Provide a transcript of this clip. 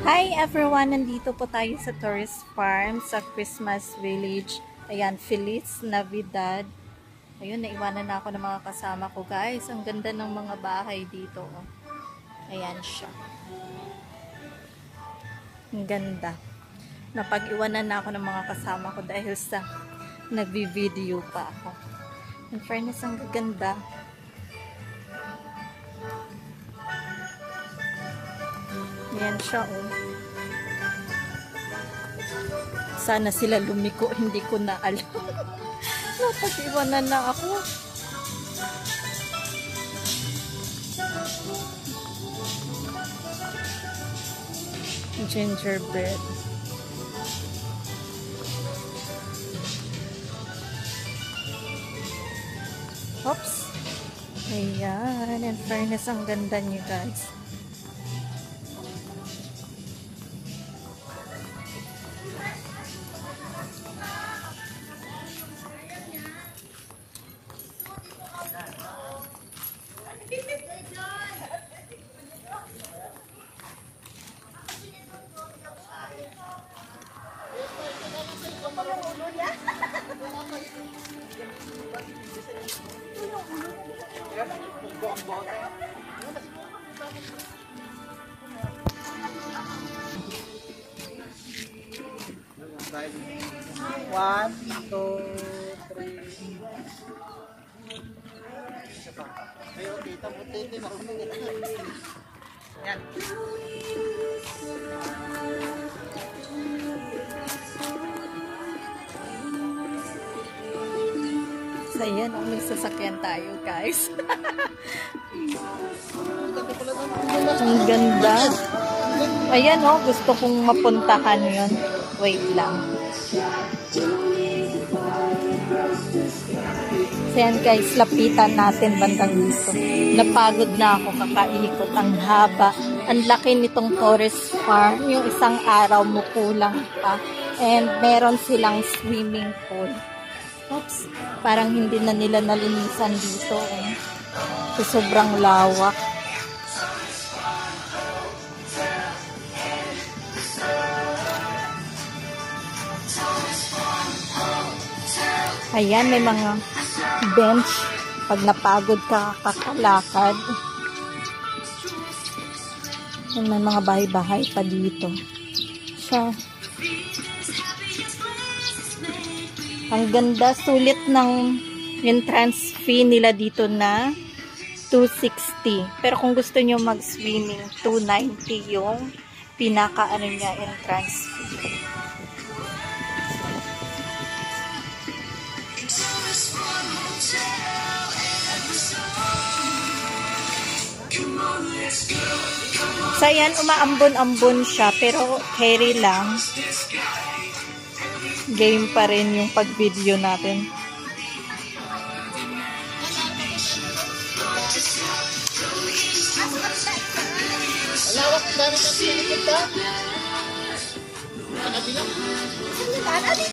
Hi everyone! Nandito po tayo sa Tourist Farm sa Christmas Village. Ayan, Feliz Navidad. Ayun, naiwanan na ako ng mga kasama ko, guys. Ang ganda ng mga bahay dito. Ayan siya. Ang ganda. Napag-iwanan na ako ng mga kasama ko dahil sa nagvi-video pa ako. In fairness, ang ganda. Ayan siya, oh. Sana sila lumiko, hindi ko na alam. Napag-iwanan na ako. Gingerbread. Oops. Ayan. In fairness, ang ganda niyo, guys. One, two, three. Ayo, kita puti marunong ito. Yan. So, ayan, may sasakyan tayo, guys. Ang ganda. Ayan, oh, gusto kong mapuntahan yun. Wait lang. So, yan, guys, lapitan natin bandang dito. Napagod na ako kakaikot. Ang haba. Ang laki nitong Tourist Farm. Yung isang araw mo kulang pa. And meron silang swimming pool. Oops, parang hindi na nila nalinisan dito. Eh. So, sobrang lawak. Ayan, may mga bench. Pag napagod ka, kakalakad. Ayan, may mga bahay-bahay pa dito. So, ang ganda, sulit ng entrance fee nila dito na 260. Pero kung gusto nyo mag-swimming, 290 yung pinaka-ano niya, entrance fee. So, ayan, umaambon-ambon siya, pero carry lang. Game pa rin yung pag-video natin. Lawak na rin ang pinipita.